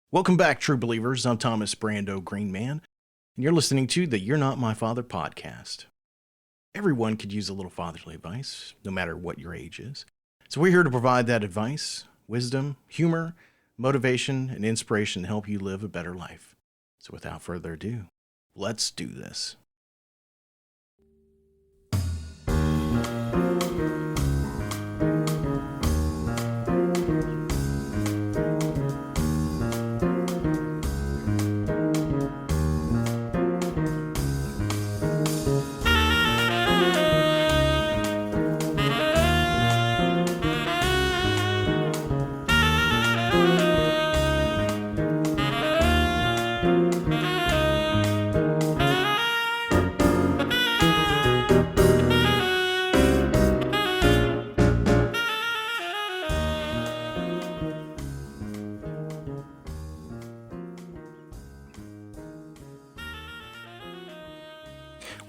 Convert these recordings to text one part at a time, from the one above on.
Welcome back, true believers. I'm Thomas Brando Greenman, and you're listening to the You're Not My Father podcast. Everyone could use a little fatherly advice, no matter what your age is. So we're here to provide that advice, wisdom, humor, motivation, and inspiration to help you live a better life. So without further ado, let's do this.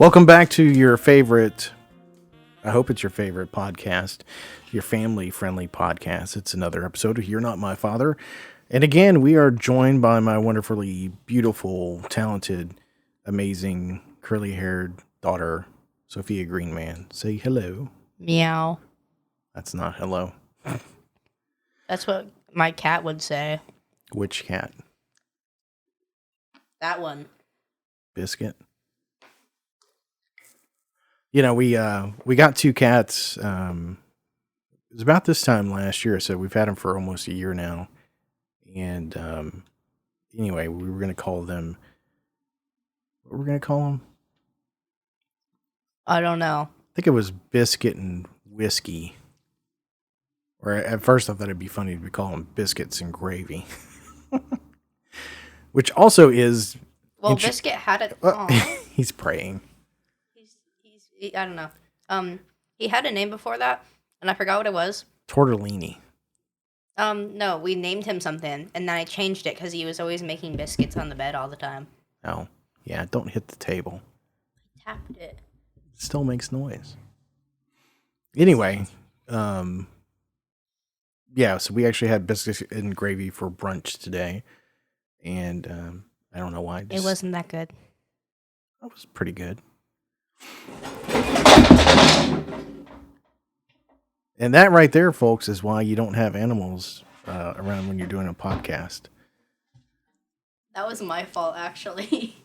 Welcome back to your favorite, I hope it's your favorite podcast, your family-friendly podcast. It's another episode of You're Not My Father. And again, we are joined by my wonderfully beautiful, talented, amazing, curly-haired daughter, Sophia Greenman. Say hello. Meow. That's not hello. That's what my cat would say. Which cat? That one. Biscuit? You know, we got two cats. It was about this time last year, so we've had them for almost a year now. And anyway, we were going to call them. What were we going to call them? I don't know. I think it was Biscuit and Whiskey. Or at first I thought it'd be funny to call them Biscuits and Gravy. Which also is... Well, Biscuit had it. He's praying. I don't know. He had a name before that, and I forgot what it was. Tortellini. No, we named him something, and then I changed it because he was always making biscuits on the bed all the time. Oh, yeah, don't hit the table. I tapped it. It still makes noise. Anyway, yeah, so we actually had biscuits and gravy for brunch today, and I don't know why. It wasn't that good. That was pretty good. And that right there, folks, is why you don't have animals around when you're doing a podcast. That was my fault, actually.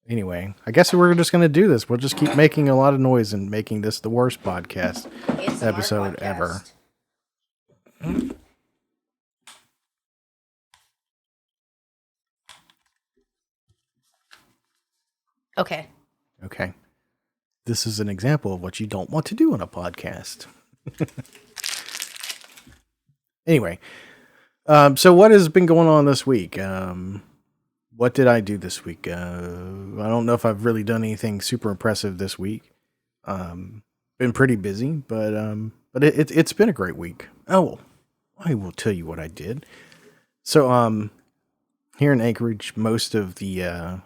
Anyway, I guess we're just going to do this. We'll just keep making a lot of noise and making this the worst podcast episode ever. Okay. This is an example of what you don't want to do on a podcast. Anyway, so what has been going on this week? What did I do this week? I don't know if I've really done anything super impressive this week. Been pretty busy, but it's been a great week. Oh, I will tell you what I did. So here in Anchorage, most of the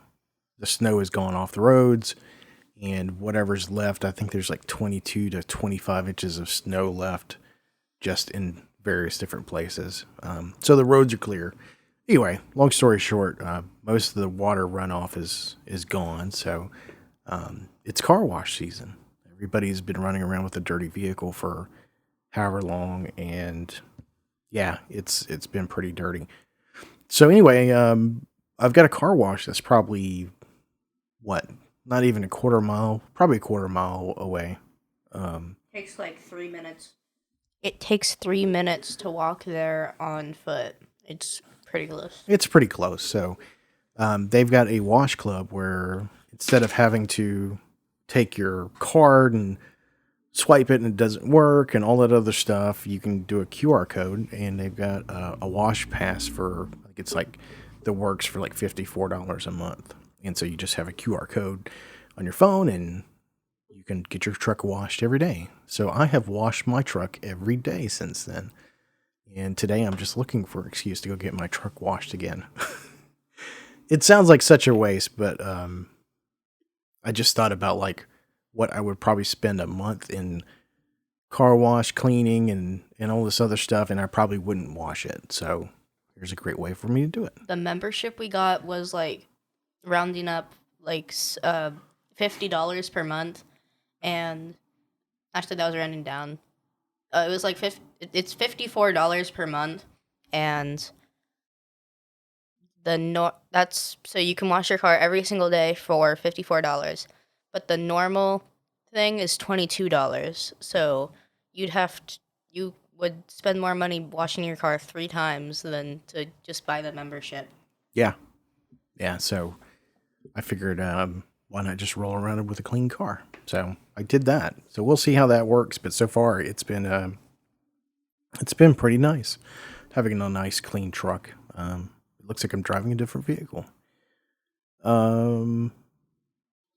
snow has gone off the roads, and whatever's left, I think there's like 22 to 25 inches of snow left just in various different places. So the roads are clear. Anyway, long story short, most of the water runoff is gone. So it's car wash season. Everybody's been running around with a dirty vehicle for however long, and yeah, it's been pretty dirty. So anyway, I've got a car wash that's probably not even a quarter mile, probably a quarter mile away. Takes like 3 minutes. It takes 3 minutes to walk there on foot. It's pretty close. It's pretty close. So they've got a wash club where instead of having to take your card and swipe it and it doesn't work and all that other stuff, you can do a QR code, and they've got a wash pass for, it's like the works for like $54 a month. And so you just have a QR code on your phone and you can get your truck washed every day. So I have washed my truck every day since then. And today I'm just looking for an excuse to go get my truck washed again. It sounds like such a waste, but I just thought about like what I would probably spend a month in car wash, cleaning, and all this other stuff, and I probably wouldn't wash it. So here's a great way for me to do it. The membership we got was like rounding up like $50 per month, and actually that was rounding down. It was like it's $54 per month, and that's so you can wash your car every single day for $54. But the normal thing is $22. So you would spend more money washing your car 3 times than to just buy the membership. Yeah. Yeah. So I figured, why not just roll around with a clean car? So I did that. So we'll see how that works. But so far, it's been pretty nice having a nice clean truck. It looks like I'm driving a different vehicle.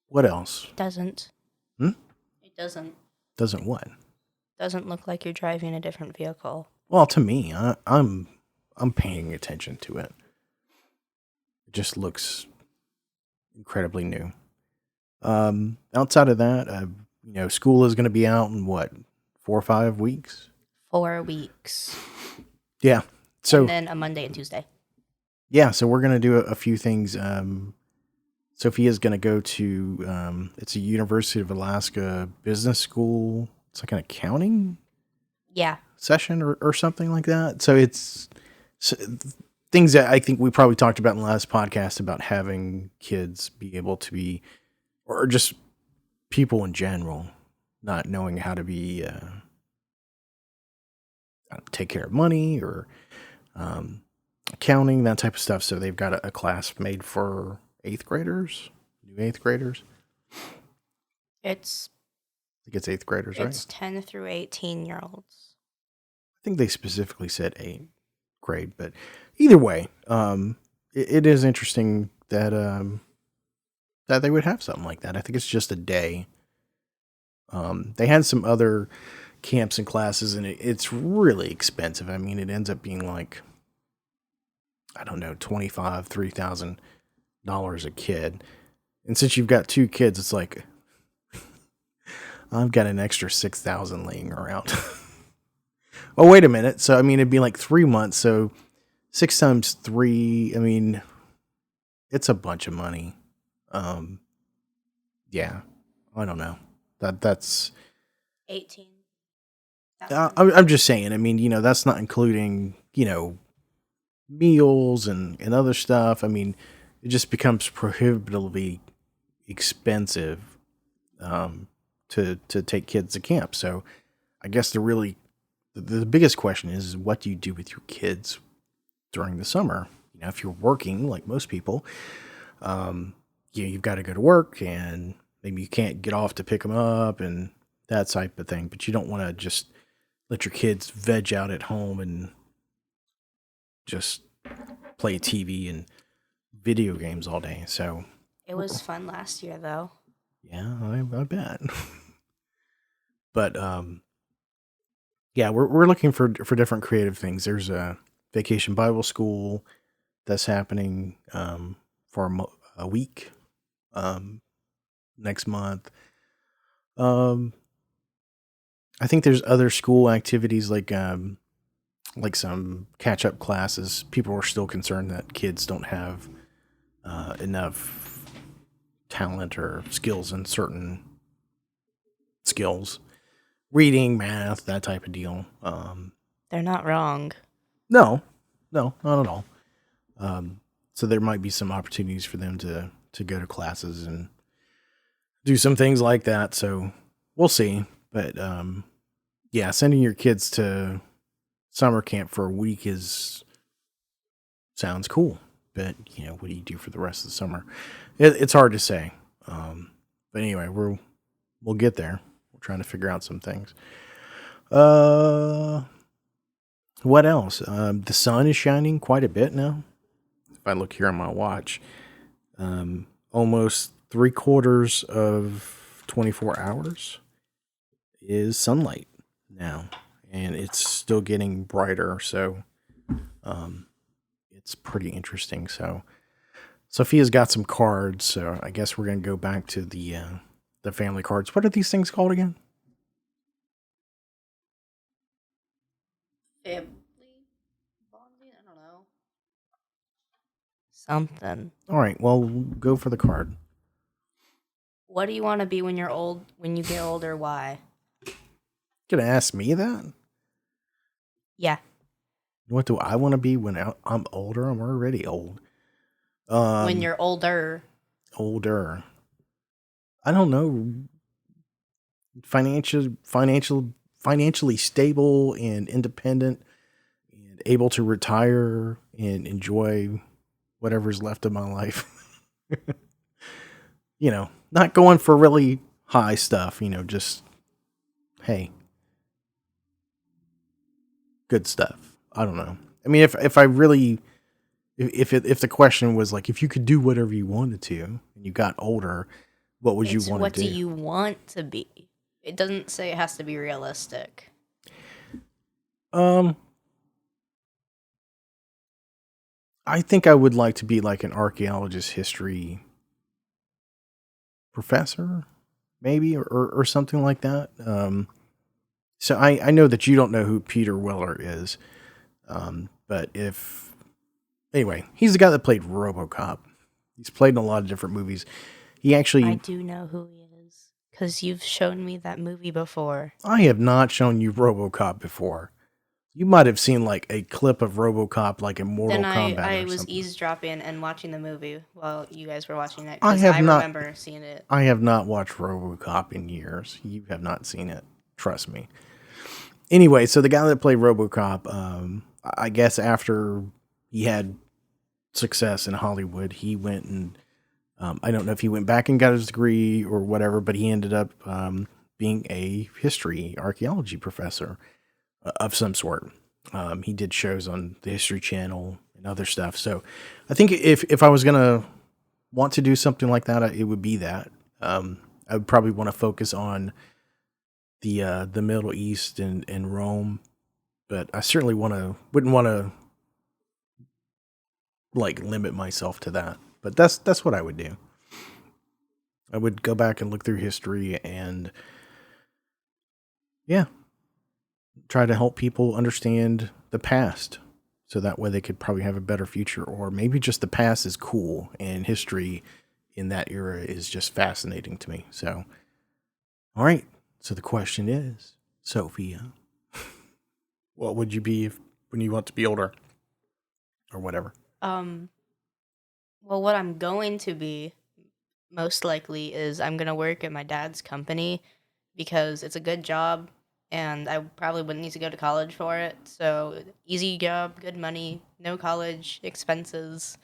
What else? It doesn't. Hmm? It doesn't. Doesn't what? Doesn't look like you're driving a different vehicle. Well, to me, I'm paying attention to it. It just looks incredibly new. Outside of that, school is going to be out in what, 4 or 5 weeks? 4 weeks. Yeah. So and then a Monday and Tuesday. Yeah, so we're going to do a few things. Sophia's going to go to, it's a University of Alaska business school. It's like an accounting session or something like that. So it's things that I think we probably talked about in the last podcast about having kids be able to be, or just people in general, not knowing how to be, take care of money or accounting, that type of stuff. So they've got a class made for new 8th graders. I think it's 8th graders, right? It's 10 through 18-year-olds. I think they specifically said 8th grade, but either way, it is interesting that that they would have something like that. I think it's just a day. They had some other camps and classes, and it's really expensive. I mean, it ends up being like, I don't know, $3,000 a kid. And since you've got 2 kids, it's like, I've got an extra $6,000 laying around. Oh, wait a minute. So, I mean, it'd be like 3 months. So 6 times 3, I mean, it's a bunch of money. Yeah, I don't know. That's 18. I'm just saying, I mean, that's not including, meals and other stuff. I mean, it just becomes prohibitively expensive to take kids to camp. So I guess the biggest question is what do you do with your kids during the summer? If you're working like most people, you've got to go to work and maybe you can't get off to pick them up and that type of thing. But you don't want to just let your kids veg out at home and just play TV and video games all day. So it was fun last year, though. Yeah, I bet. But yeah, we're looking for different creative things. There's a vacation Bible school that's happening for a week next month. I think there's other school activities like some catch-up classes. People are still concerned that kids don't have enough talent or skills in certain skills. Reading, math, that type of deal. They're not wrong. No, not at all. So there might be some opportunities for them to go to classes and do some things like that. So we'll see. But yeah, sending your kids to summer camp for a week sounds cool. But what do you do for the rest of the summer? It's hard to say. But anyway, we'll get there. We're trying to figure out some things. What else? The sun is shining quite a bit now. If I look here on my watch, almost 3/4 of 24 hours is sunlight now, and it's still getting brighter. So, it's pretty interesting. So, Sophia's got some cards. So I guess we're gonna go back to the family cards. What are these things called again? Family bonding? I don't know. Something. All right, well, go for the card. What do you want to be when you're old? When you get older? Why? Gonna ask me that? Yeah. What do I want to be when I'm older? I'm already old. When you're older. Older. I don't know. Financially stable and independent and able to retire and enjoy whatever's left of my life. Not going for really high stuff, just, hey, good stuff. I don't know. I mean, if I really, if the question was like, if you could do whatever you wanted to and you got older, what would you want What to do do? you want to be? It doesn't say it has to be realistic. I think I would like to be like an archaeologist history professor, maybe, or something like that. So I know that you don't know who Peter Weller is, but anyway, he's the guy that played RoboCop. He's played in a lot of different movies. He actually, I do know who he is because you've shown me that movie before. I have not shown you RoboCop before. You might have seen like a clip of RoboCop, like in Mortal Kombat I or was something. eavesdropping and watching the movie while you guys were watching it I because have I not. remember seeing it. I have not watched RoboCop in years. You have not seen it. Trust me. Anyway, so the guy that played RoboCop, I guess after he had success in Hollywood, he went and I don't know if he went back and got his degree or whatever, but he ended up being a history archaeology professor of some sort. He did shows on the History Channel and other stuff. So I think if I was gonna want to do something like that, it would be that. I would probably want to focus on the Middle East and Rome, but I certainly wouldn't want to like limit myself to that. But that's what I would do. I would go back and look through history and yeah, try to help people understand the past so that way they could probably have a better future, or maybe just the past is cool and history in that era is just fascinating to me. So, all right. So the question is, Sophia, what would you be when you want to be older or whatever? Well, what I'm going to be most likely is I'm going to work at my dad's company because it's a good job and I probably wouldn't need to go to college for it. So, easy job, good money, no college expenses.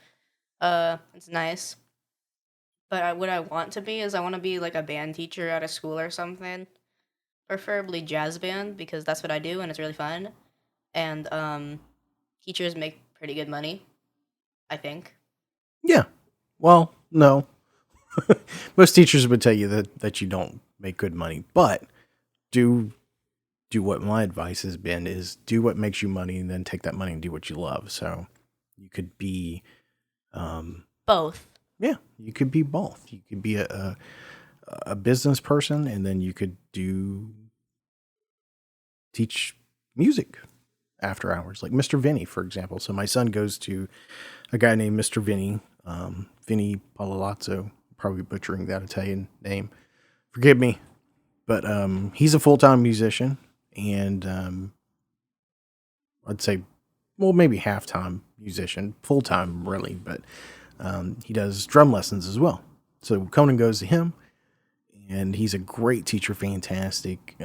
It's nice. But what I want to be is I want to be like a band teacher at a school or something. Preferably jazz band because that's what I do and it's really fun. And teachers make pretty good money, I think. Yeah. Well, no. Most teachers would tell you that you don't make good money, but do what my advice has been is do what makes you money and then take that money and do what you love. So you could be Both. yeah, you could be both. You could be a business person and then you could teach music after hours, like Mr. Vinny, for example. So my son goes to a guy named Mr. Vinny, Vinny Palazzo, probably butchering that Italian name. Forgive me. But he's a full-time musician and I'd say, well, maybe half-time musician, full-time really, but he does drum lessons as well. So Conan goes to him and he's a great teacher, fantastic,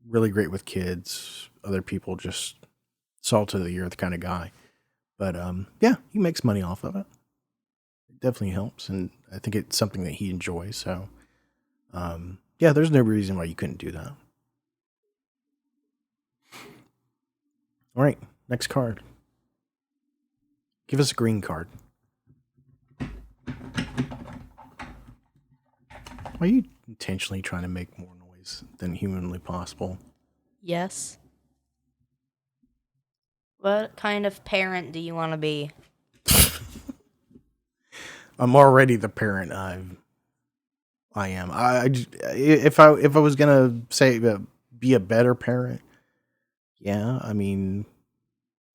really great with kids, other people, just salt of the earth kind of guy. But yeah, he makes money off of it. It definitely helps, and I think it's something that he enjoys. So yeah, there's no reason why you couldn't do that. All right, next card. Give us a green card. Are you intentionally trying to make more noise than humanly possible? Yes. What kind of parent do you want to be? I'm already the parent I am. If I was gonna say be a better parent, yeah, I mean,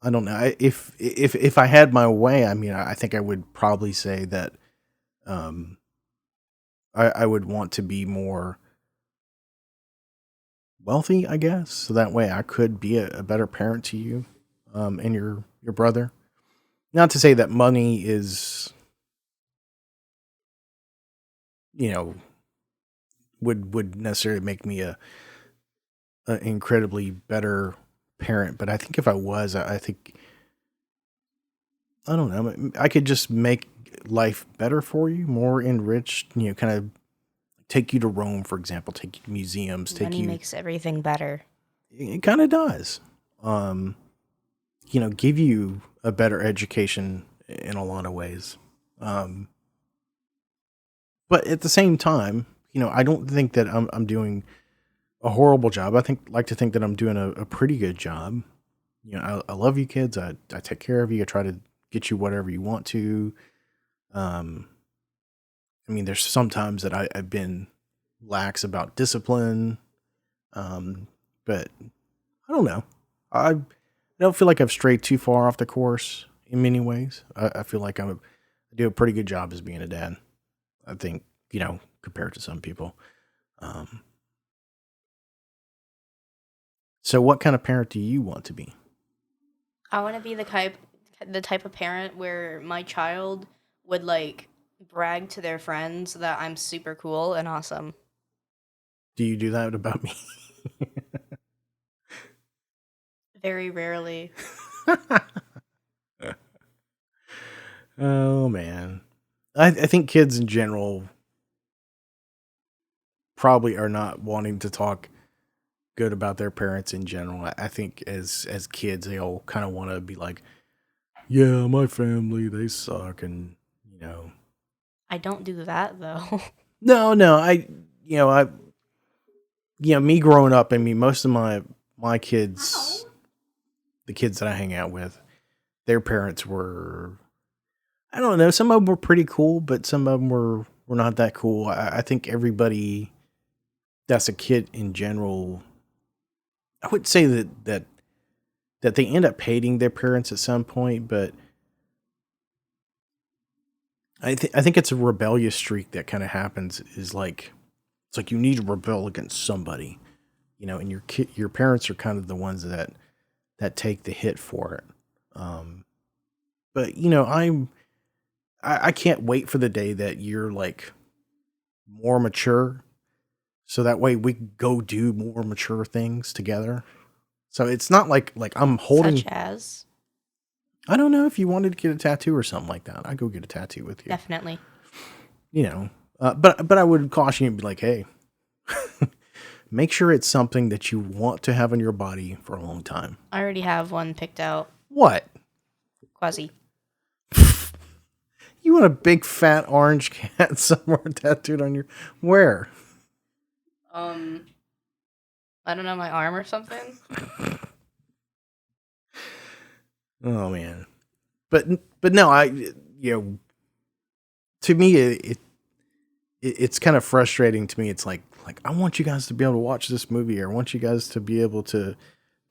I don't know. If I had my way, I mean, I think I would probably say that um, I would want to be more wealthy, I guess, so that way I could be a better parent to you, and your brother. Not to say that money is, you know, would necessarily make me a incredibly better parent, but I think if I was, I think I don't know, I could just make life better for you, more enriched. Kind of take you to Rome, for example, take you to museums, take Money you. makes everything better. It kind of does. Um, give you a better education in a lot of ways. Um, but at the same time, I don't think that I'm doing a horrible job. Like to think that I'm doing a pretty good job. I love you kids. I take care of you. I try to get you whatever you want to. Um, I mean, there's sometimes that I've been lax about discipline. But I don't know. I don't feel like I've strayed too far off the course in many ways. I feel like I do a pretty good job as being a dad. I think, compared to some people. Um, so what kind of parent do you want to be? I want to be the type of parent where my child would like brag to their friends that I'm super cool and awesome. Do you do that about me? Very rarely. Oh man. I think kids in general probably are not wanting to talk good about their parents in general. I think as kids they all kind of want to be like, yeah, my family, they suck, and you know. I don't do that though. No, I me growing up, I mean most of my kids, the kids that I hang out with, their parents were, I don't know, some of them were pretty cool, but some of them were not that cool. I think everybody that's a kid in general, I would say that they end up hating their parents at some point, but I think it's a rebellious streak that kind of happens. Is like it's like you need to rebel against somebody, and your parents are kind of the ones that take the hit for it. But I can't wait for the day that you're like more mature, so that way we can go do more mature things together. So it's not like I'm Such holding. as I don't know if you wanted to get a tattoo or something like that. I'd go get a tattoo with you. definitely. You know, but I would caution you and be like, hey, make sure it's something that you want to have on your body for a long time. I already have one picked out. What? Quasi. You want a big fat orange cat somewhere tattooed on your where? Um, I don't know, my arm or something. Oh man. But no, to me it's kind of frustrating to me. It's like I want you guys to be able to watch this movie, or I want you guys to be able to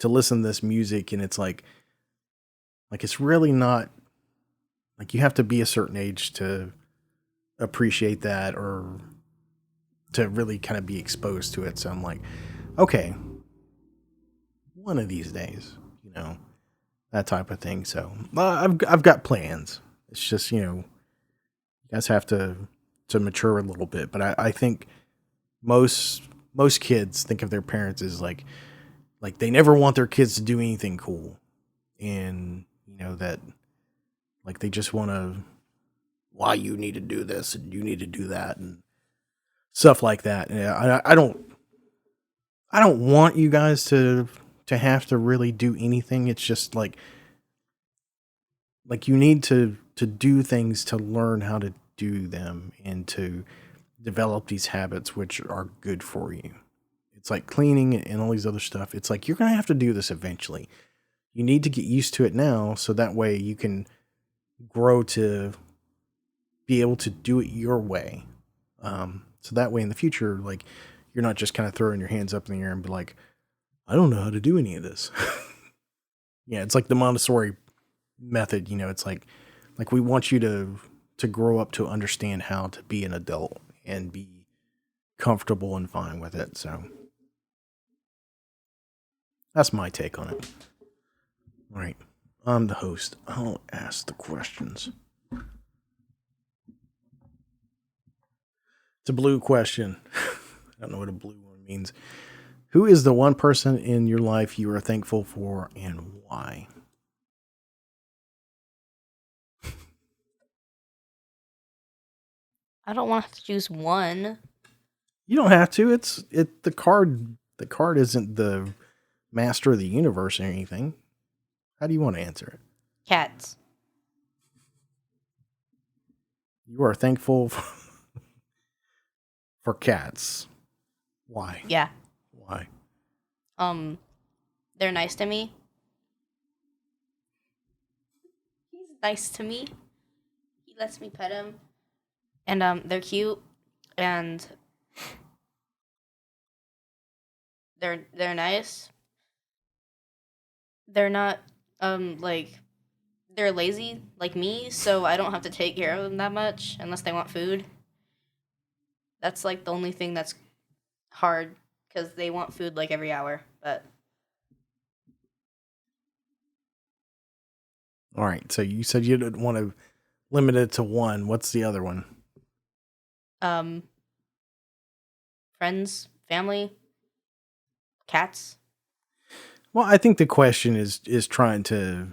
listen to this music, and it's like it's really not, like you have to be a certain age to appreciate that, or to really kind of be exposed to it. So I'm like, okay, one of these days, that type of thing. So I've got plans. It's just you guys have to mature a little bit. But I think most kids think of their parents as like they never want their kids to do anything cool, and that like they just want to, why you need to do this and you need to do that and stuff like that. And I don't want you guys to have to really do anything. It's just like you need to do things to learn how to do them and to develop these habits which are good for you. It's like cleaning and all these other stuff. It's like you're going to have to do this eventually. You need to get used to it now so that way you can grow to be able to do it your way. So that way in the future, like you're not just kind of throwing your hands up in the air and be like, I don't know how to do any of this. Yeah, it's like the Montessori method. It's like we want you to grow up to understand how to be an adult and be comfortable and fine with it. So that's my take on it. All right. I'm the host. I'll ask the questions. It's a blue question. I don't know what a blue one means. Who is the one person in your life you are thankful for and why? I don't want to have to choose one. You don't have to. It's the card. The card isn't the master of the universe or anything. How do you want to answer it? Cats. You are thankful for cats. Why? Yeah. Why? Um, they're nice to me. He's nice to me. He lets me pet him. And they're cute and they're nice. They're not like they're lazy like me, so I don't have to take care of them that much unless they want food. That's like the only thing that's hard because they want food like every hour. But All right. So you said you didn't want to limit it to one. What's the other one? um, friends, family, cats. Well, I think the question is trying to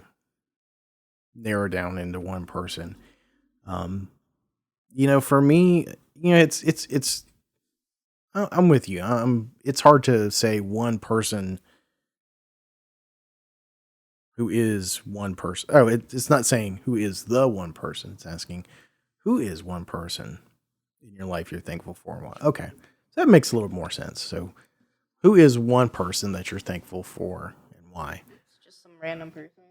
narrow down into one person. Um, for me, it's. I'm with you. It's hard to say one person who is one person. Oh, it's not saying who is the one person. It's asking who is one person in your life you're thankful for and why. Okay, so that makes a little more sense. So, who is one person that you're thankful for and why? It's just some random person.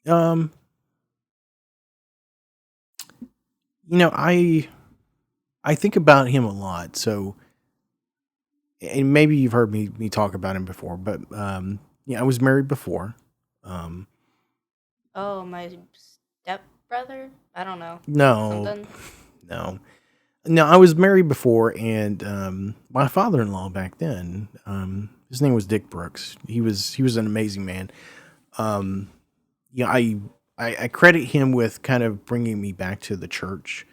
Um, I think about him a lot. So, and maybe you've heard me talk about him before, but yeah, I was married before. Um, Oh, my step brother. I don't know no, something. no, no, I was married before, and my father-in-law back then, his name was Dick Brooks. He was an amazing man. Um, yeah, I credit him with kind of bringing me back to the church.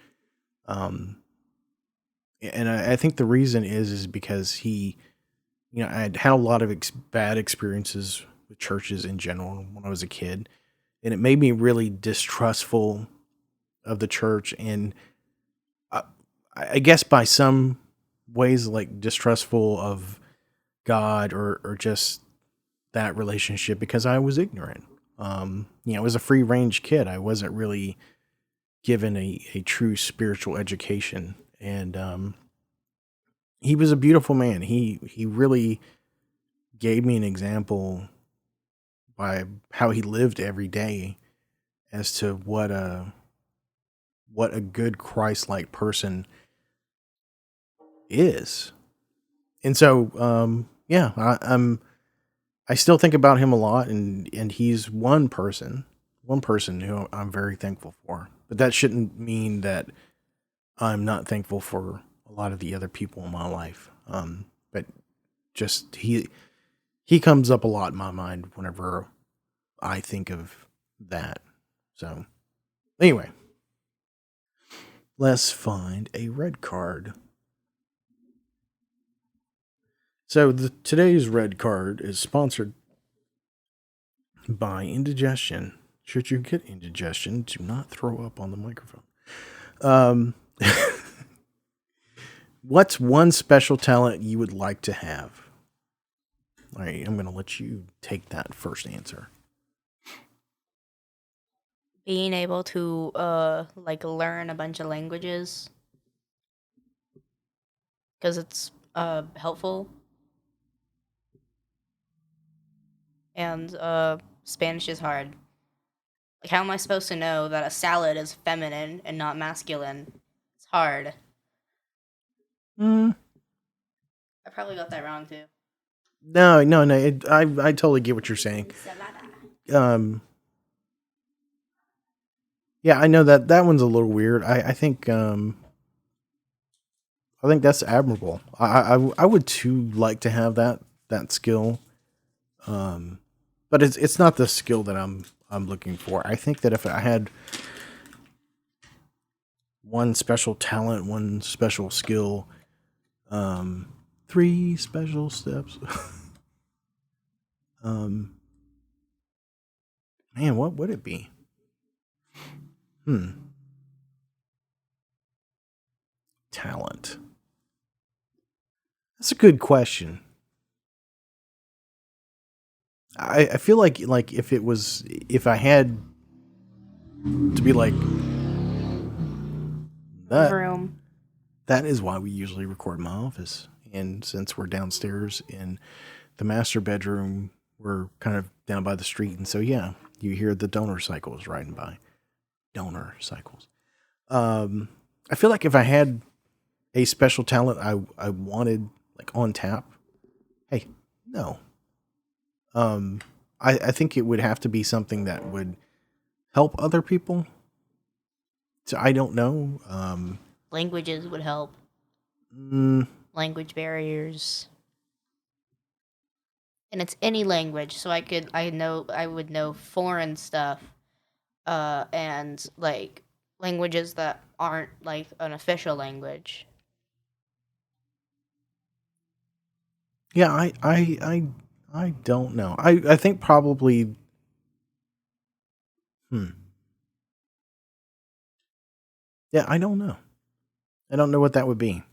Um, and I think the reason is because he, I had a lot of bad experiences with churches in general when I was a kid, and it made me really distrustful of the church, and I, I guess by some ways like distrustful of God or just that relationship because I was ignorant. I was a free range kid. I wasn't really given a true spiritual education, and he was a beautiful man. He really gave me an example by how he lived every day as to what a good Christ-like person is. And so, yeah, I still think about him a lot, and he's one person who I'm very thankful for. But that shouldn't mean that I'm not thankful for a lot of the other people in my life. But just he comes up a lot in my mind whenever I think of that. So anyway, let's find a red card. So today's red card is sponsored by indigestion. Should you get indigestion, do not throw up on the microphone. Um, what's one special talent you would like to have? All right, I'm going to let you take that first answer. Being able to like learn a bunch of languages because it's helpful, and Spanish is hard. Like, how am I supposed to know that a salad is feminine and not masculine? It's hard. Mm, I probably got that wrong too. no. I totally get what you're saying. um, yeah, I know that one's a little weird. I think that's admirable. I would too like to have that skill. Um, but it's not the skill that I'm looking for. I think that if I had one special talent, one special skill, um, three special steps. um, Man, what would it be? Hmm, talent. That's a good question. I feel like if I had to be like that, Vroom. that is why we usually record in my office. And since we're downstairs in the master bedroom, we're kind of down by the street, and so yeah, you hear the donor cycles riding by. Donor cycles. Um, I feel like if I had a special talent I wanted like on tap, hey, no. Um, I think it would have to be something that would help other people. So I don't know. Languages would help. Mm, Language barriers. And it's any language, so I would know foreign stuff, and like languages that aren't like an official language. yeah, I don't know. I think probably. Hmm. Yeah, I don't know. I don't know what that would be.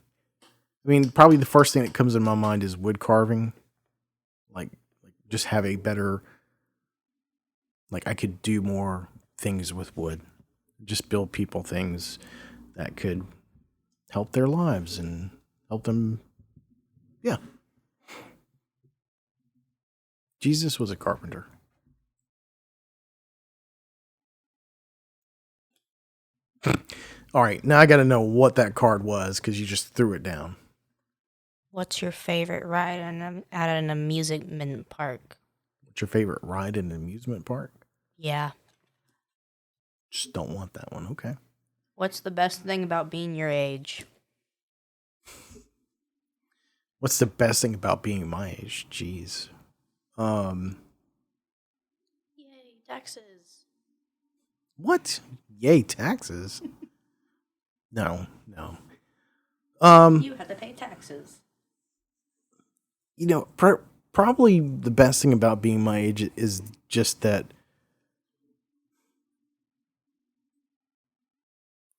I mean, probably the first thing that comes in my mind is wood carving. Like just have a better, like I could do more things with wood. Just build people things that could help their lives and help them. Yeah, Jesus was a carpenter. All right, now I got to know what that card was because you just threw it down. What's your favorite ride at an amusement park? What's your favorite ride in an amusement park? Yeah. Just don't want that one. Okay. What's the best thing about being your age? What's the best thing about being my age? Jeez. Um, Yay, taxes. what? Yay, taxes. No, no. Um, You have to pay taxes. you know, probably the best thing about being my age is just that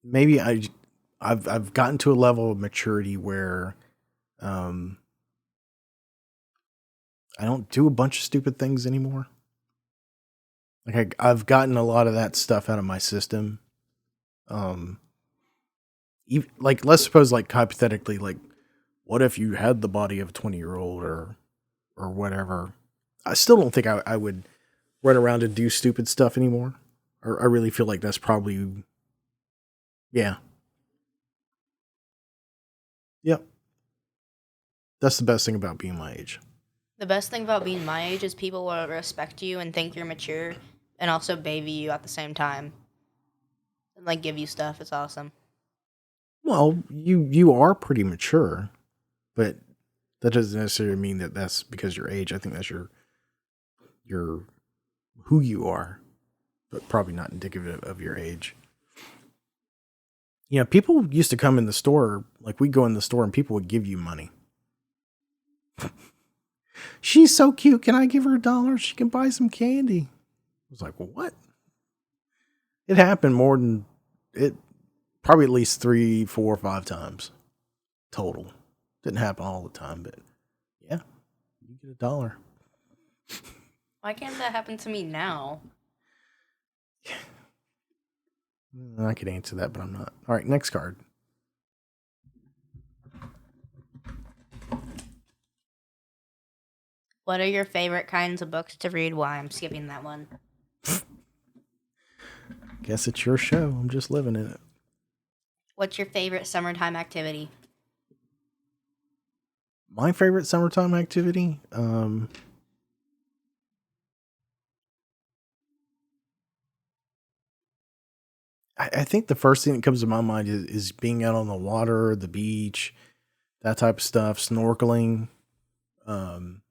maybe I've gotten to a level of maturity where um I don't do a bunch of stupid things anymore. Like I've gotten a lot of that stuff out of my system. Um, even, like let's suppose like hypothetically, like what if you had the body of a 20-year-old or whatever? I still don't think I would run around and do stupid stuff anymore. Or I really feel like that's probably yeah, yep. That's the best thing about being my age. The best thing about being my age is people will respect you and think you're mature and also baby you at the same time. And like give you stuff. It's awesome. Well, you are pretty mature, but that doesn't necessarily mean that that's because your age. I think that's your who you are, but probably not indicative of your age. You know, people used to come in the store, like we'd go in the store and people would give you money. She's so cute. Can I give her $1? She can buy some candy. I was like, well, what? It happened more than it, probably at least 3, 4, 5 times total. Didn't happen all the time, but yeah, you get $1. Why can't that happen to me now? I could answer that, but I'm not. All right, next card. What are your favorite kinds of books to read? Why? I'm skipping that one. Guess it's your show. I'm just living in it. What's your favorite summertime activity? My favorite summertime activity, I think the first thing that comes to my mind is being out on the water, the beach, that type of stuff, snorkeling, um,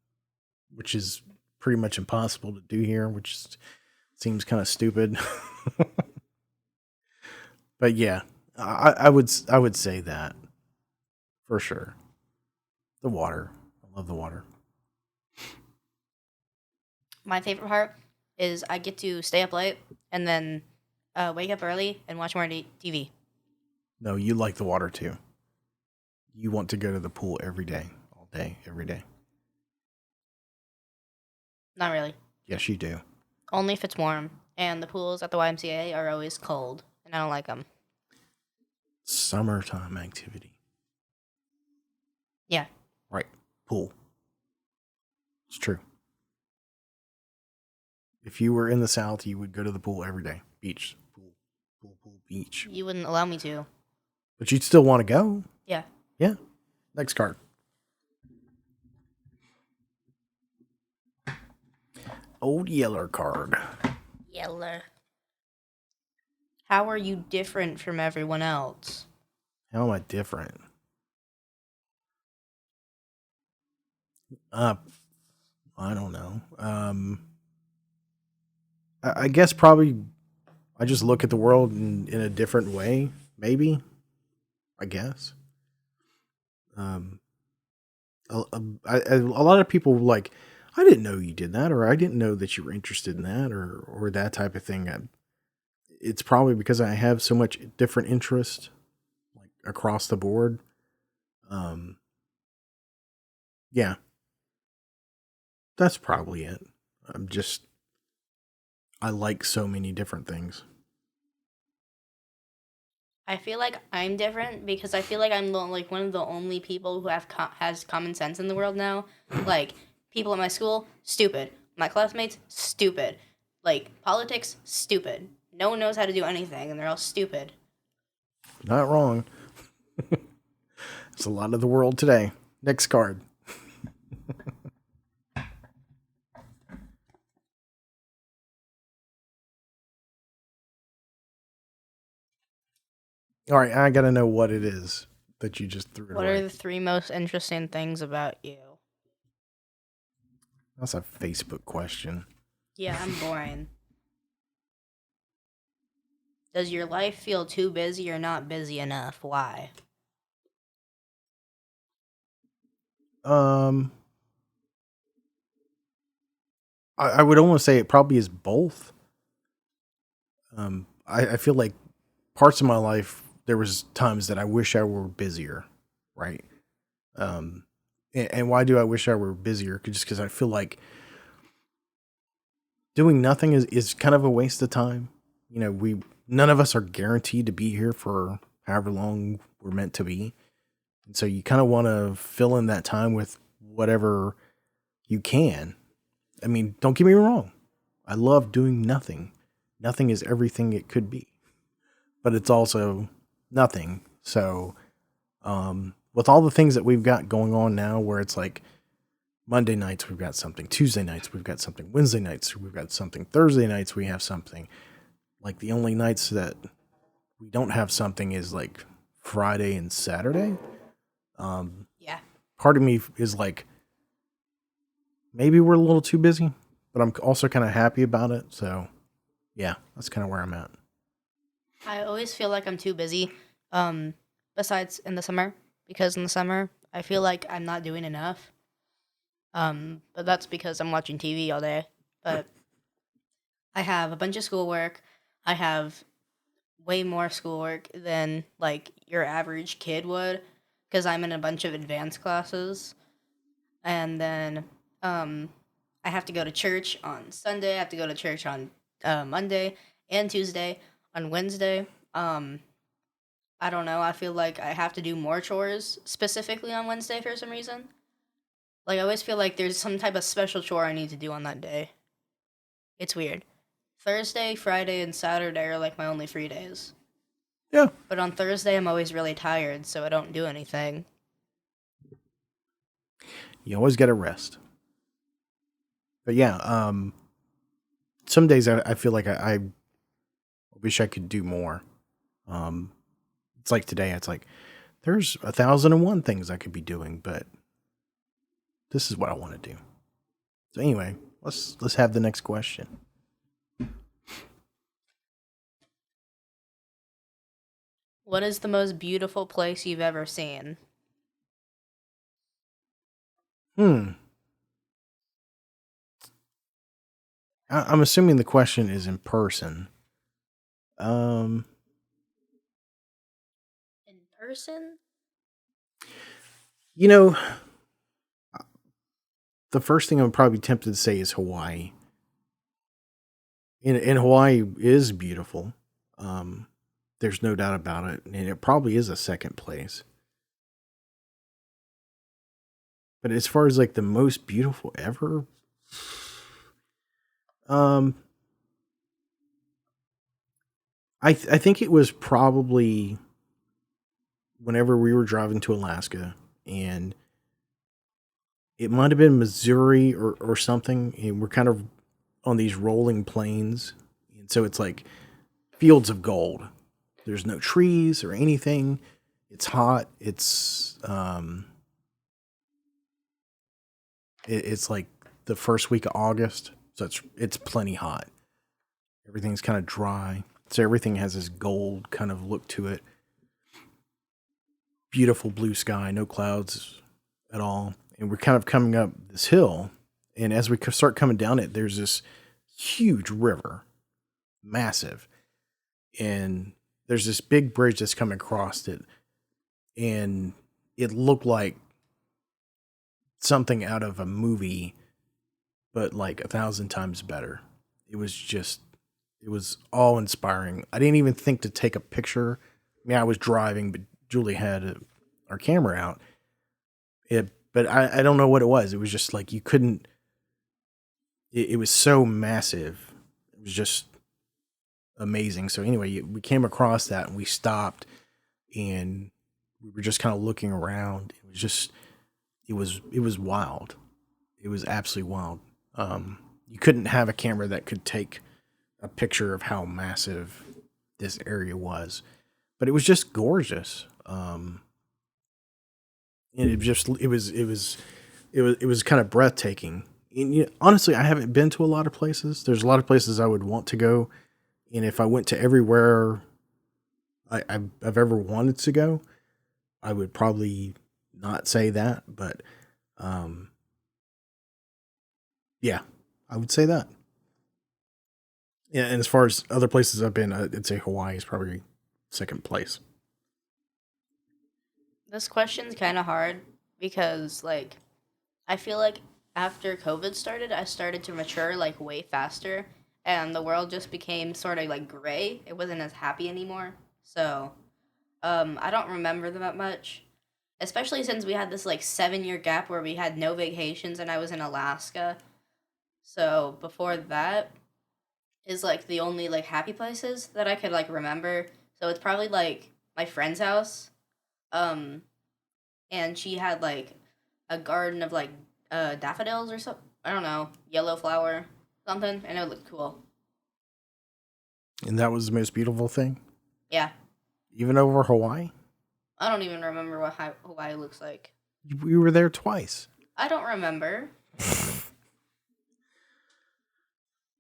which is pretty much impossible to do here, seems kind of stupid. But yeah, I would say that for sure. The water, I love the water. My favorite part is I get to stay up late and then wake up early and watch more TV. No, you like the water too. You want to go to the pool every day, all day, every day. Not really. Yes, you do. Only if it's warm. And the pools at the YMCA are always cold, and I don't like them. Summertime activity. Yeah. Right. Pool. It's true. If you were in the South, you would go to the pool every day. Beach. Pool. Pool, pool, beach. You wouldn't allow me to. But you'd still want to go. Yeah. Yeah. Next card. Old Yeller card. Yeller. How are you different from everyone else? How am I different? I don't know. I guess probably I just look at the world in a different way. Maybe. I guess. Um, a lot of people like, I didn't know you did that, or I didn't know that you were interested in that, or that type of thing. It's probably because I have so much different interest, like across the board. Um, yeah, that's probably it. I like so many different things. I feel like I'm different because I feel like I'm like one of the only people who has common sense in the world now. Like people at my school, stupid. My classmates, stupid. Like politics, stupid. No one knows how to do anything, and they're all stupid. Not wrong. It's a lot of the world today. Next card. All right, I got to know what it is that you just threw it What away. are the 3 most interesting things about you? That's a Facebook question. Yeah, I'm boring. Does your life feel too busy or not busy enough? Why? Um, I would almost say it probably is both. I feel like parts of my life there was times that I wish I were busier, right? And why do I wish I were busier? Just because I feel like doing nothing is kind of a waste of time. You know, we none of us are guaranteed to be here for however long we're meant to be, and so you kind of want to fill in that time with whatever you can. I mean, don't get me wrong. I love doing nothing. Nothing is everything it could be, but it's also nothing. So, with all the things that we've got going on now, where it's like Monday nights we've got something, Tuesday nights we've got something, Wednesday nights we've got something, Thursday nights we have something. Like the only nights that we don't have something is like Friday and Saturday. Yeah. Part of me is like, maybe we're a little too busy, but I'm also kind of happy about it. So, yeah, that's kind of where I'm at. I always feel like I'm too busy. Besides in the summer, because in the summer I feel like I'm not doing enough. But that's because I'm watching TV all day. But I have a bunch of schoolwork. I have way more schoolwork than like your average kid would, because I'm in a bunch of advanced classes. And then um, I have to go to church on Sunday. I have to go to church on Monday and Tuesday. On Wednesday, I don't know. I feel like I have to do more chores specifically on Wednesday for some reason. Like I always feel like there's some type of special chore I need to do on that day. It's weird. Thursday, Friday, and Saturday are like my only free days. Yeah. But on Thursday, I'm always really tired, so I don't do anything. You always got to rest. But yeah, some days I feel like I wish I could do more. Um, it's like today, it's like there's 1,001 things I could be doing, but this is what I want to do. So anyway, let's have the next question. What is the most beautiful place you've ever seen? Hmm. I'm assuming the question is in person. Um, In person? you know, the first thing I'm probably tempted to say is Hawaii. In Hawaii is beautiful. Um, there's no doubt about it, and it probably is a second place. But as far as like the most beautiful ever, um, I think it was probably whenever we were driving to Alaska, and it might have been Missouri or something, and we're kind of on these rolling plains, and so it's like fields of gold. There's no trees or anything. It's hot. It's like the first week of August, so it's plenty hot. Everything's kind of dry, so everything has this gold kind of look to it. Beautiful blue sky, no clouds at all, and we're kind of coming up this hill. And as we start coming down it, there's this huge river, massive, and there's this big bridge that's coming across it, and it looked like something out of a movie, but like 1,000 times better. It was just, it was awe inspiring. I didn't even think to take a picture. I mean, I was driving, but Julie had our camera out. But I don't know what it was. It was just like you couldn't. It was so massive. It was just amazing. So anyway, we came across that and we stopped and we were just kind of looking around. It was wild. It was absolutely wild. You couldn't have a camera that could take a picture of how massive this area was, but it was just gorgeous. And it was kind of breathtaking. And honestly, I haven't been to a lot of places. There's a lot of places I would want to go, and if I went to everywhere I've ever wanted to go, I would probably not say that, but um, yeah, I would say that. Yeah, and as far as other places I've been, I'd say Hawaii is probably second place. This question's kind of hard because, like, I feel like after COVID started, I started to mature, like, way faster, and the world just became sort of, like, gray. It wasn't as happy anymore. So, I don't remember them that much, especially since we had this, like, 7 year gap where we had no vacations and I was in Alaska. So, before that is, like, the only, like, happy places that I could, like, remember. So, it's probably, like, my friend's house. Um, and she had like a garden of like daffodils or something. I don't know, yellow flower something, and it looked cool. And that was the most beautiful thing, Yeah, even over Hawaii. I don't even remember what Hawaii looks like. We were there twice. I don't remember.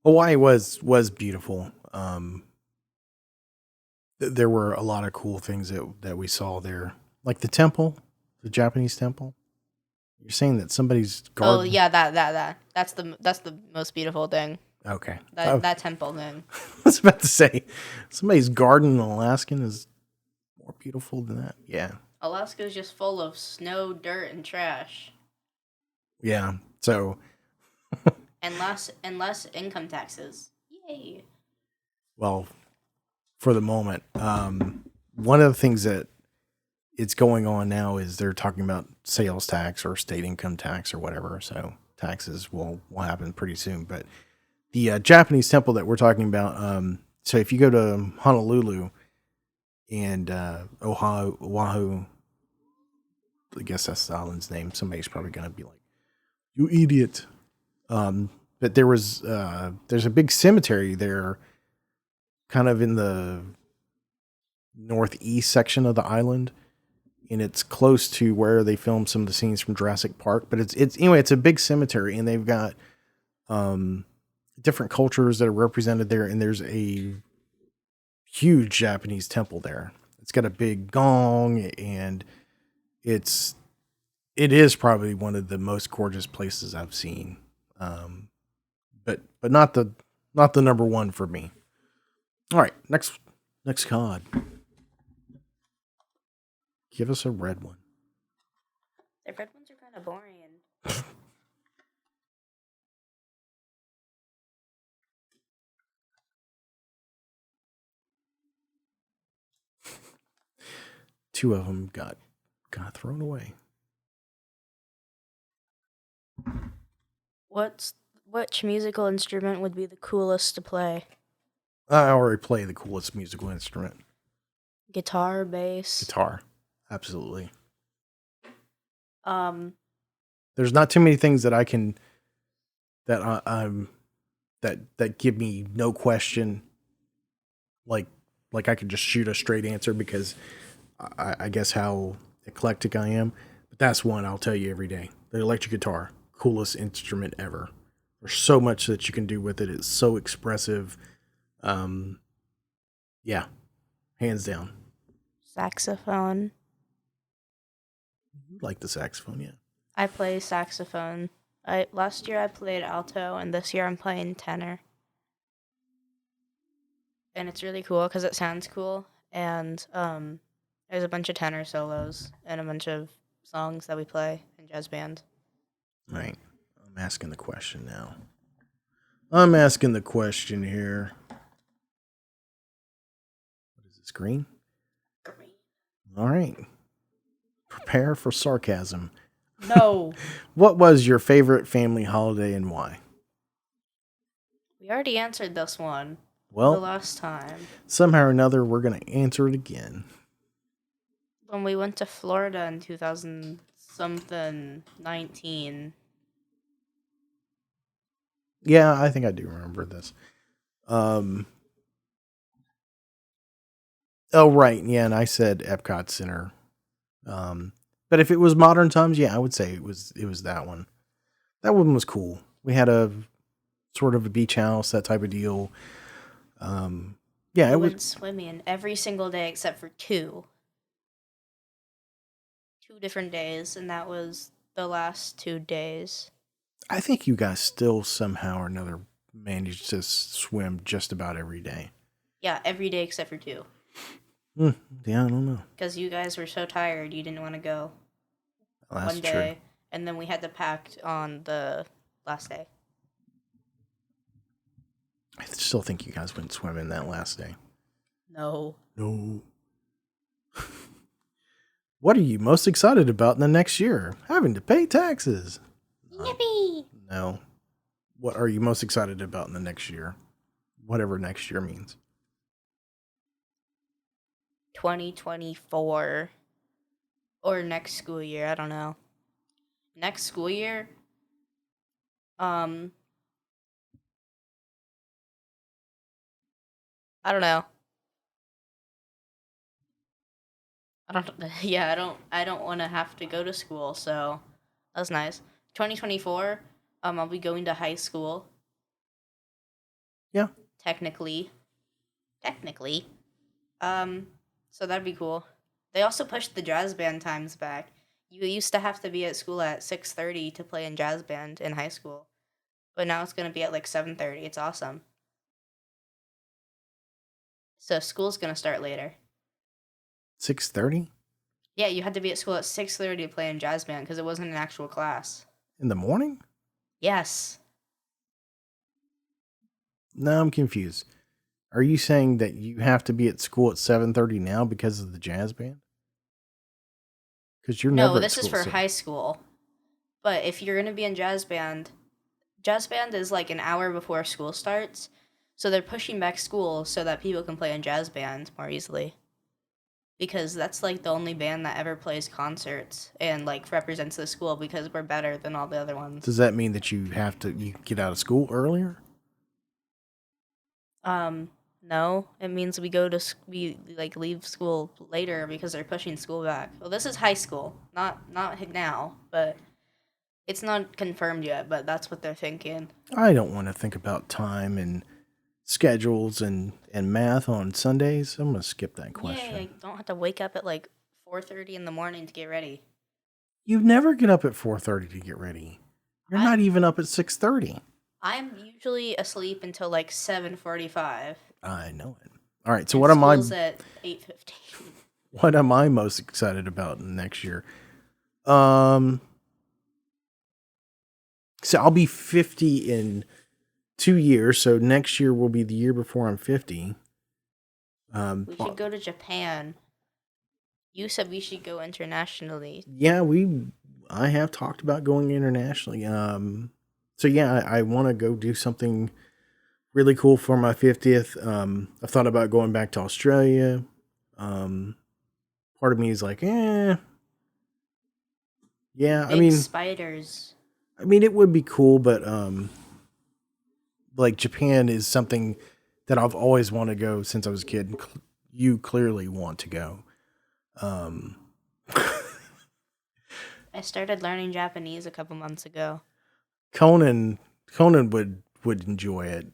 Hawaii was beautiful. There were a lot of cool things that we saw there, like the temple, the Japanese temple. You're saying that somebody's Oh garden. yeah, that's the most beautiful thing. Okay, That temple thing. I was about to say somebody's garden in Alaskan is more beautiful than that. Yeah, Alaska is just full of snow, dirt, and trash, yeah. So, and less income taxes. Yay! well, for the moment, one of the things that it's going on now is they're talking about sales tax or state income tax or whatever. So taxes will happen pretty soon. But the Japanese temple that we're talking about. So if you go to Honolulu and Oahu, I guess that's the island's name. Somebody's probably going to be like, "You idiot!" But there's a big cemetery there, kind of in the northeast section of the island, and it's close to where they filmed some of the scenes from Jurassic Park. But it's anyway, it's a big cemetery, and they've got um, different cultures that are represented there, and there's a huge Japanese temple there. It's got a big gong, and it's it is probably one of the most gorgeous places I've seen. Um, but not the number one for me. All right, next card. Give us a red one. The red ones are kind of boring. Two of them got thrown away. Which musical instrument would be the coolest to play? I already play the coolest musical instrument. Guitar, bass. Guitar, absolutely. Um, There's not too many things that I can I'm that give me no question. Like I could just shoot a straight answer because I guess how eclectic I am. But that's one I'll tell you every day. The electric guitar, coolest instrument ever. There's so much that you can do with it. It's so expressive. Um, yeah, hands down. saxophone. Like the saxophone, yeah. I play saxophone. Last year I played alto, and this year I'm playing tenor. And it's really cool because it sounds cool. And there's a bunch of tenor solos and a bunch of songs that we play in jazz band. Right. I'm asking the question now. I'm asking the question here. What is this, green? Green. All right. Prepare for sarcasm. No. What was your favorite family holiday and why? We already answered this one the Well, last time. somehow or another, we're going to answer it again. When we went to Florida in 2000 something 19. Yeah, I think I do remember this. Oh, right. Yeah, and I said Epcot Center. But if it was modern times, yeah, I would say it was that one. That one was cool. We had a sort of a beach house, that type of deal. Yeah, We it was. went swimming every single day except for two. 2 different days, and that was the last 2 days. I think you guys still somehow or another managed to swim just about every day. Yeah, every day except for two. Yeah, I don't know. Because you guys were so tired, you didn't want to go Well, that's one true. day, and then we had to pack on the last day. I still think you guys went swimming that last day. No. No. What are you most excited about in the next year? Having to pay taxes. Yippee! No. What are you most excited about in the next year? Whatever next year means. 2024. Or next school year, I don't know. Next school year, I don't know. I don't want to have to go to school, so that's nice. 2024, I'll be going to high school. Yeah. Technically. So that'd be cool. They also pushed the jazz band times back. You used to have to be at school at 6:30 to play in jazz band in high school. But now it's going to be at like 7:30. It's awesome. So school's going to start later. 6:30 Yeah, you had to be at school at 6:30 to play in jazz band because it wasn't an actual class. in the morning? Yes. No, I'm confused. Are you saying that you have to be at school at 7:30 now because of the jazz band? Because you're never No, at this is school. for high school. But if you're going to be in jazz band is like an hour before school starts. So they're pushing back school so that people can play in jazz band more easily. Because that's like the only band that ever plays concerts and like represents the school because we're better than all the other ones. Does that mean that you get out of school earlier? No, it means we like leave school later because they're pushing school back. Well, this is high school, not now, but it's not confirmed yet. But that's what they're thinking. I don't want to think about time and schedules and math on Sundays. I'm going to skip that Yay! I question. don't have to wake up at like 4:30 in the morning to get ready. You never get up at 4:30 to get ready. You're I not even up at 6:30. I'm usually asleep until like 7:45, I know it. All right, so and school's at 8:15. what am I most excited about next year? Um so I'll be 50 in 2 years, so next year will be the year before I'm 50. We should go to Japan. You said we should go internationally. Yeah, I have talked about going internationally. So yeah, I want to go do something really cool for my 50th. I've thought about going back to Australia. Um, Part of me is like, yeah. Big spiders. I mean, it would be cool, but like Japan is something that I've always wanted to go since I was a kid. You clearly want to go. Um, I started learning Japanese a couple months ago. Conan would enjoy it.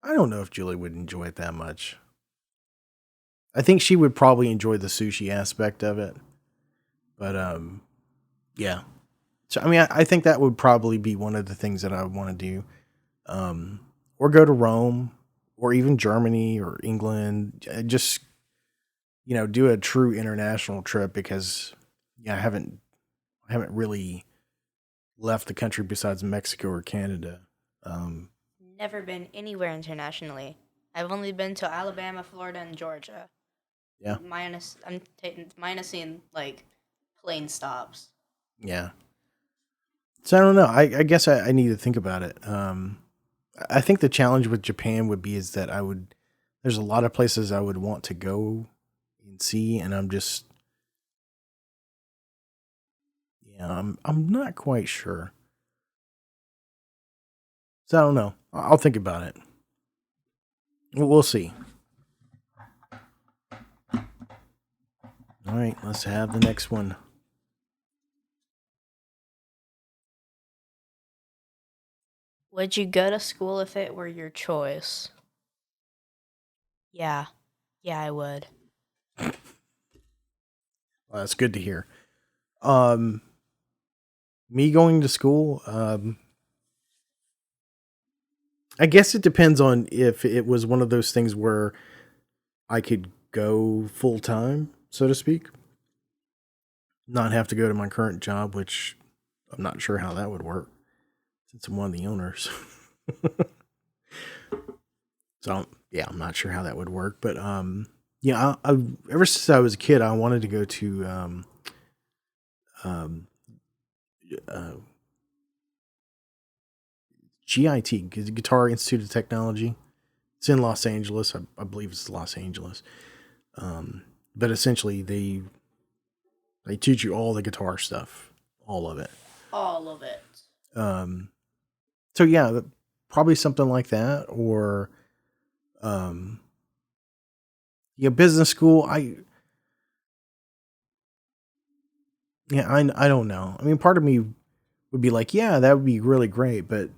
I don't know if Julie would enjoy it that much. I think she would probably enjoy the sushi aspect of it. But yeah. So I mean I think that would probably be one of the things that I would want to do. Or go to Rome or even Germany or England. Just do a true international trip because yeah, I haven't really left the country besides Mexico or Canada. Um Never been anywhere internationally. I've only been to Alabama, Florida, and Georgia. yeah. I'm minusing like plane stops. Yeah. So I don't know. I guess I need to think about it. I think the challenge with Japan would be is that there's a lot of places I would want to go and see, and I'm not quite sure. So I don't know. I'll think about it. We'll see. All right, let's have the next one. Would you go to school if it were your choice? Yeah. Yeah, I would. Well, that's good to hear. Um, Me going to school, I guess it depends on if it was one of those things where I could go full time, so to speak, not have to go to my current job, which I'm not sure how that would work since I'm one of the owners. So yeah, I'm not sure how that would work, but yeah, I ever since I was a kid, I wanted to go to um, uh, GIT, Guitar Institute of Technology. It's in Los Angeles. I believe it's Los Angeles. But essentially, they teach you all the guitar stuff, all of it. All of it. Um, so yeah, probably something like that, or um, yeah, business school. I don't know. I mean, part of me would be like, yeah, that would be really great, but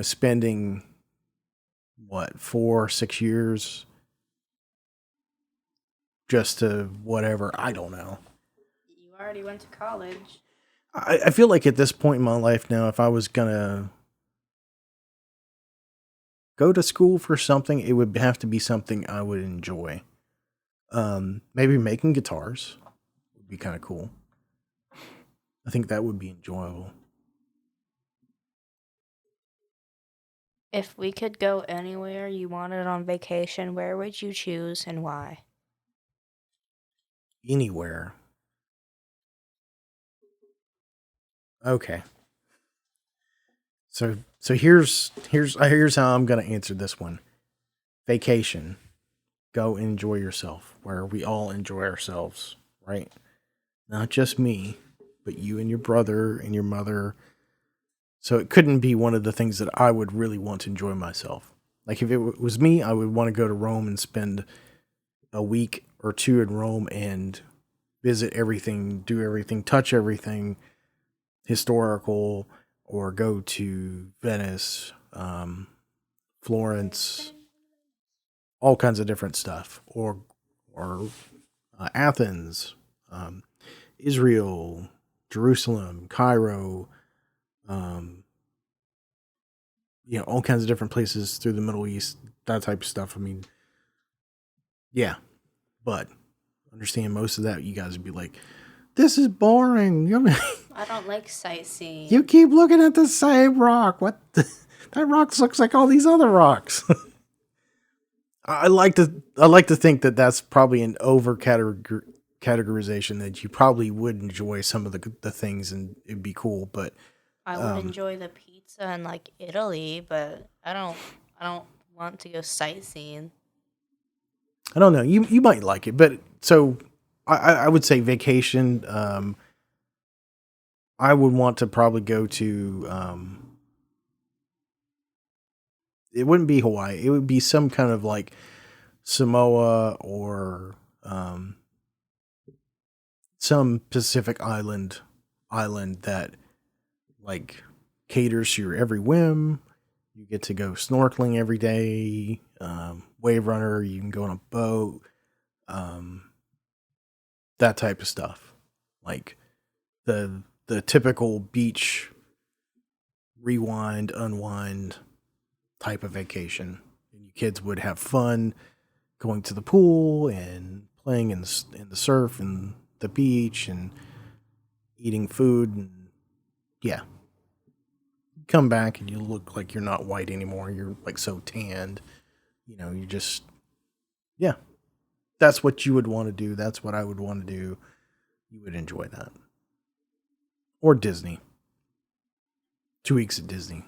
spending what 4 6 years just to whatever, I don't know. You already went to college. I feel like at this point in my life now, if I was gonna go to school for something, it would have to be something I would enjoy. Maybe making guitars would be kind of cool. I think that would be enjoyable. If we could go anywhere you wanted on vacation, where would you choose and why? Anywhere. Okay. So here's how I'm gonna answer this one. Vacation. Go enjoy yourself, where we all enjoy ourselves, right? Not just me, but you and your brother and your mother. So it couldn't be one of the things that I would really want to enjoy myself. Like if it was me, I would want to go to Rome and spend a week or two in Rome and visit everything, do everything, touch everything historical, or go to Venice, Florence, all kinds of different stuff, or Athens, um, Israel, Jerusalem, Cairo, um, all kinds of different places through the Middle East, that type of stuff. I mean, yeah, but understand most of that, you guys would be like, this is boring. I don't like sightseeing. You keep looking at the same rock. That rock looks like all these other rocks. I like to think that that's probably an over categorization, that you probably would enjoy some of the things and it'd be cool, but I would enjoy the pizza in like Italy, but I don't want to go sightseeing. I don't know. You might like it, but so I would say vacation. I would want to probably go to. It wouldn't be Hawaii. It would be some kind of like Samoa or some Pacific island that like caters to your every whim. You get to go snorkeling every day. Wave runner. You can go on a boat. Um, that type of stuff. Like the typical beach rewind, unwind type of vacation. And you kids would have fun going to the pool and playing in the surf and the beach and eating food. And yeah, come back and you look like you're not white anymore. You're like so tanned. You just, yeah, that's what you would want to do. That's what I would want to do. You would enjoy that. Or Disney. 2 weeks at Disney.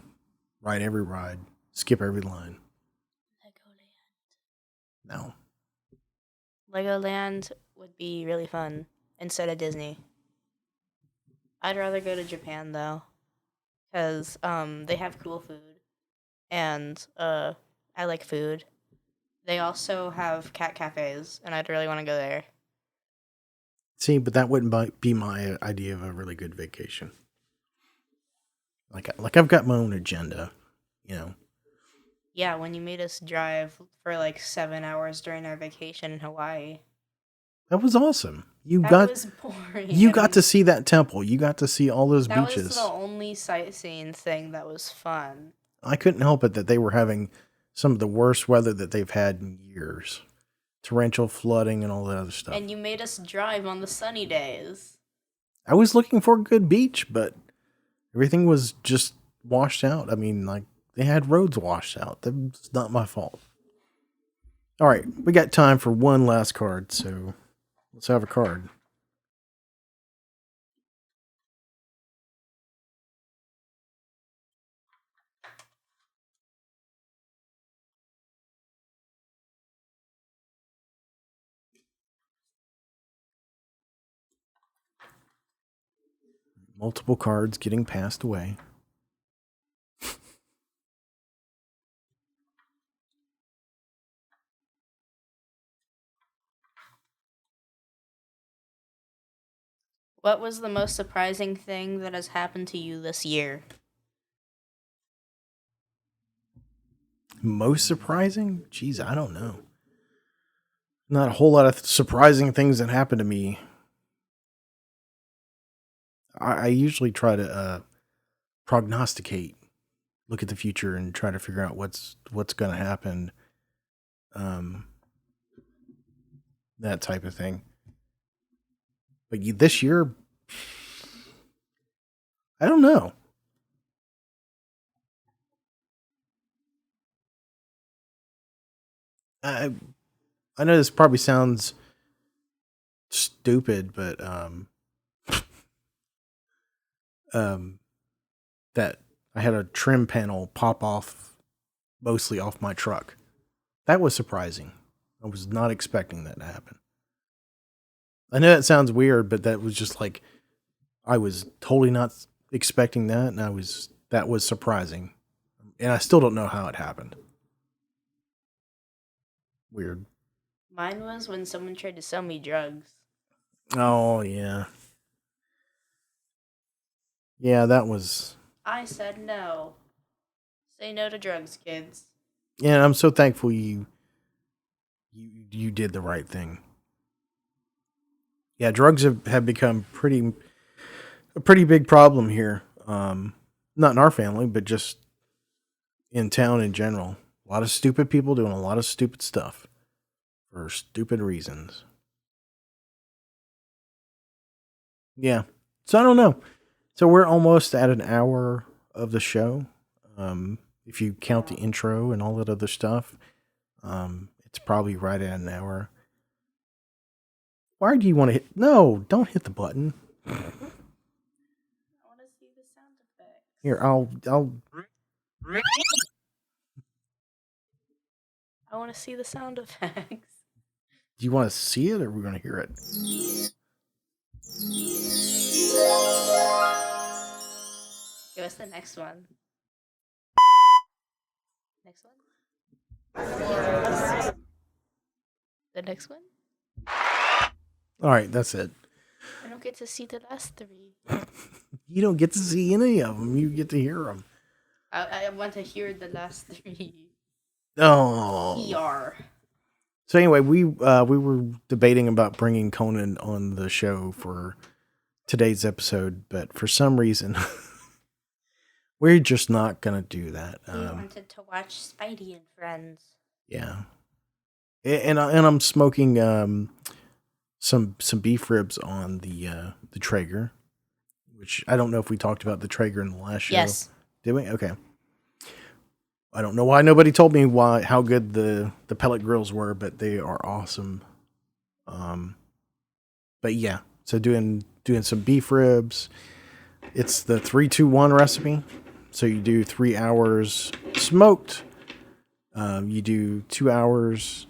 Ride every ride. Skip every line. No. Legoland would be really fun instead of Disney. I'd rather go to Japan though, because they have cool food, and I like food. They also have cat cafes, and I'd really want to go there. See, but that wouldn't be my idea of a really good vacation. Like I've got my own agenda, you know. Yeah, when you made us drive for like 7 hours during our vacation in Hawaii, That was awesome. that was boring. You got to see that temple. You got to see all those That was beaches. the only sightseeing thing that was fun. I couldn't help it that they were having some of the worst weather that they've had in years. Torrential flooding and all that other stuff. And you made us drive on the sunny days. I was looking for a good beach, but everything was just washed out. I mean, like, they had roads washed out. That's not my fault. All right, we got time for one last card, so let's have a card. Multiple cards getting passed away. What was the most surprising thing that has happened to you this year? Most surprising? Jeez, I don't know. Not a whole lot of surprising things that happened to me. I usually try to prognosticate, look at the future, and try to figure out what's going to happen. Um, that type of thing. But this year, I don't know. I I know this probably sounds stupid, but um, that I had a trim panel pop off, mostly off my truck. That was surprising. I was not expecting that to happen. I know that sounds weird, but that was just like I was totally not expecting that, and that was surprising. And I still don't know how it happened. Weird. Mine was when someone tried to sell me drugs. Oh, yeah. Yeah, that was... I said no. Say no to drugs, kids. Yeah, I'm so thankful you did the right thing. Yeah, drugs have become a pretty big problem here. Not in our family, but just in town in general. A lot of stupid people doing a lot of stupid stuff for stupid reasons. Yeah. So I don't know. So we're almost at an hour of the show. If you count the intro and all that other stuff, it's probably right at an hour. Why do you want to hit? No, don't hit the button. I want to see the sound effects. Here, I'll. I want to see the sound effects. Do you want to see it, or are we going to hear it? Give us the next one. Next one? The next one? All right, that's it. I don't get to see the last three. You don't get to see any of them. You get to hear them. I want to hear the last three. Oh. ER. So anyway, we were debating about bringing Conan on the show for today's episode, but for some reason, we're just not gonna do that. We wanted to watch Spidey and Friends. Yeah, and I'm smoking some beef ribs on the Traeger, which I don't know if we talked about the Traeger in the last show. Yes. Did we? Okay. I don't know why nobody told me how good the pellet grills were, but they are awesome. But yeah, so doing some beef ribs. It's the 3-2-1 recipe. So you do 3 hours smoked. You do 2 hours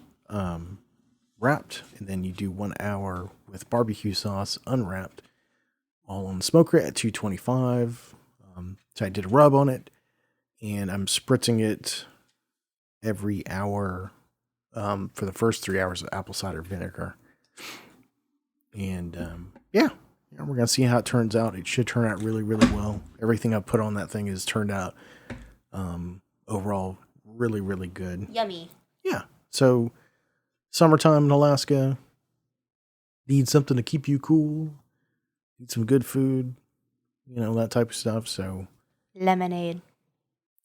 wrapped, and then you do 1 hour with barbecue sauce unwrapped, all on the smoker at 225. So I did a rub on it, and I'm spritzing it every hour for the first 3 hours of apple cider vinegar. And yeah, we're going to see how it turns out. It should turn out really, really well. Everything I put on that thing has turned out overall really, really good. Yummy. Yeah. So summertime in Alaska, need something to keep you cool, need some good food, that type of stuff. So Lemonade.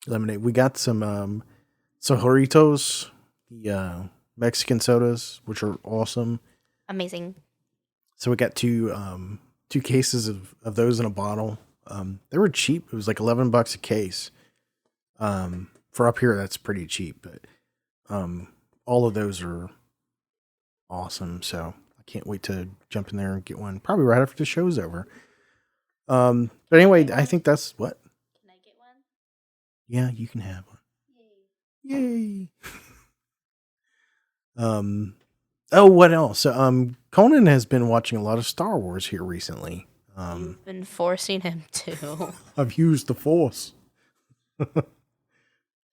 We got some Sojoritos, the Mexican sodas, which are awesome. Amazing. So we got two cases of those in a bottle. They were cheap. It was like $11 a case. For up here, that's pretty cheap, but all of those are awesome. So I can't wait to jump in there and get one, probably right after the show's over. But anyway, I think that's what. Can I get one? Yeah, you can have one. Yay! Oh, what else? Conan has been watching a lot of Star Wars here recently. You've been forcing him to. I've used the Force.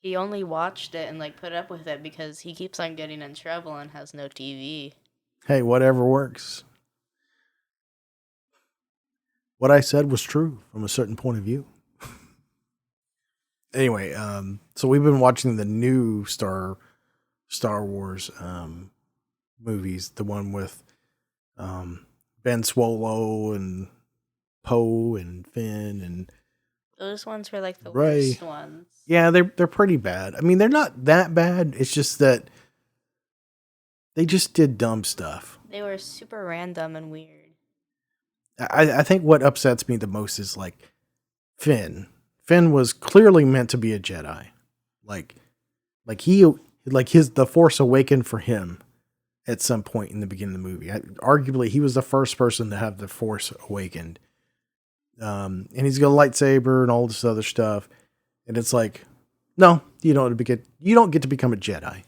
He only watched it and put up with it because he keeps on getting in trouble and has no TV. Hey, whatever works. What I said was true from a certain point of view. Anyway, so we've been watching the new Star Wars movies, the one with Ben Swallow and Poe and Finn and those ones were the Ray. worst ones. Yeah, they're pretty bad. I mean, they're not that bad. It's just that they just did dumb stuff. They were super random and weird. I think what upsets me the most is Finn. Finn was clearly meant to be a Jedi. The Force awakened for him at some point in the beginning of the movie. Arguably, he was the first person to have the Force awakened. And he's got a lightsaber and all this other stuff. And it's no, you don't get to become a Jedi.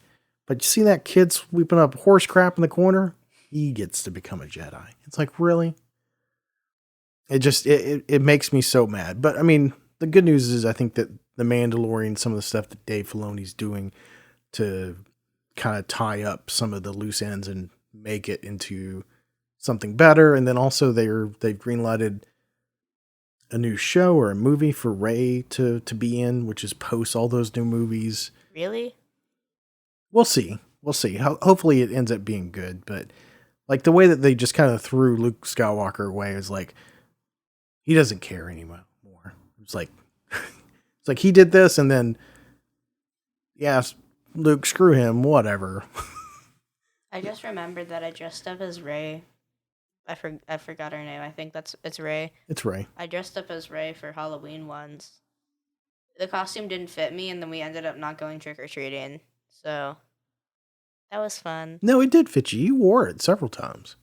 But you see that kid sweeping up horse crap in the corner? He gets to become a Jedi. It's really? It just, it makes me so mad. But I mean, the good news is I think that The Mandalorian, some of the stuff that Dave Filoni's doing to kind of tie up some of the loose ends and make it into something better. And then also they've greenlighted a new show or a movie for Rey to be in, which is post all those new movies. Really? We'll see. Hopefully it ends up being good, but like the way that they just kind of threw Luke Skywalker away is like he doesn't care anymore. It's like it's like he did this and then yeah, Luke, screw him, whatever. I just remembered that I dressed up as Rey. I forgot her name. I think it's Rey. It's Rey. I dressed up as Rey for Halloween once. The costume didn't fit me, and then we ended up not going trick or treating. So that was fun. No, it did fit you. You wore it several times.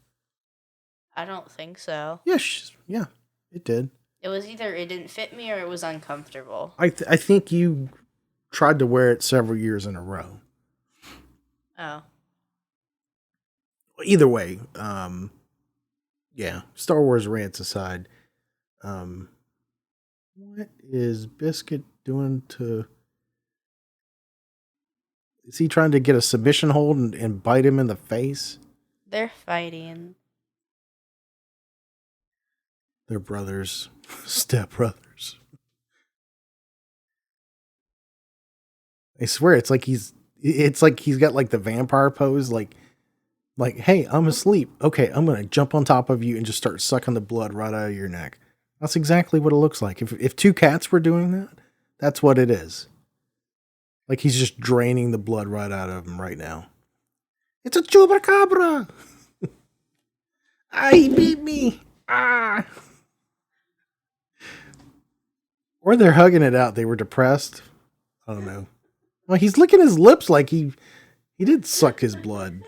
I don't think so. Yes, yeah, it did. It was either it didn't fit me or it was uncomfortable. I think you tried to wear it several years in a row. Oh. Either way, yeah, Star Wars rants aside, what is Biscuit doing to... Is he trying to get a submission hold and bite him in the face? They're fighting. They're brothers. Step brothers. I swear, it's like he's got like the vampire pose, like, hey, I'm asleep. Okay, I'm going to jump on top of you and just start sucking the blood right out of your neck. That's exactly what it looks like. If two cats were doing that, that's what it is. Like he's just draining the blood right out of him right now. It's a chupacabra. He beat me. Ah. Or they're hugging it out. They were depressed. I don't know. Well, he's licking his lips like he did suck his blood.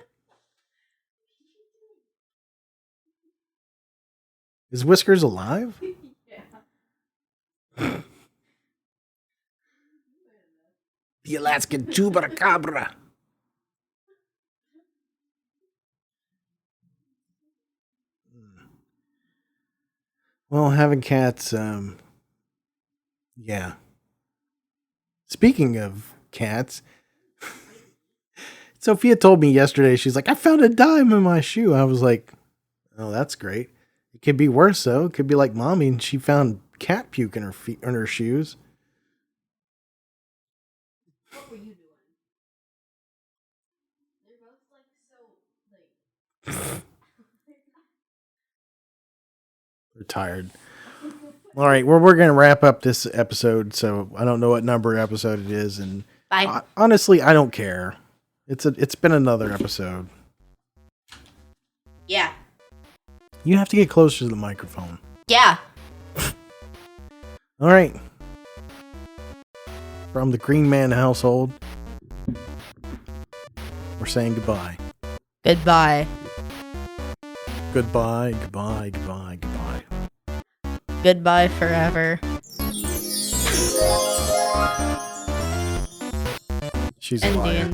Is Whiskers alive? Yeah. The Alaskan chupacabra. Well, having cats, yeah. Speaking of cats, Sophia told me yesterday, she's like, I found a dime in my shoe. I was like, oh, that's great. It could be worse, though. It could be like mommy, and she found cat puke in her feet, in her shoes. What were you doing? They're both like so They're tired. All right, well, we're going to wrap up this episode, so I don't know what number episode it is, and honestly, I don't care. It's been another episode. Yeah. You have to get closer to the microphone. Yeah. All right. From the Green Man household, we're saying goodbye. Goodbye. Goodbye, goodbye, goodbye, goodbye. Goodbye forever. She's a liar.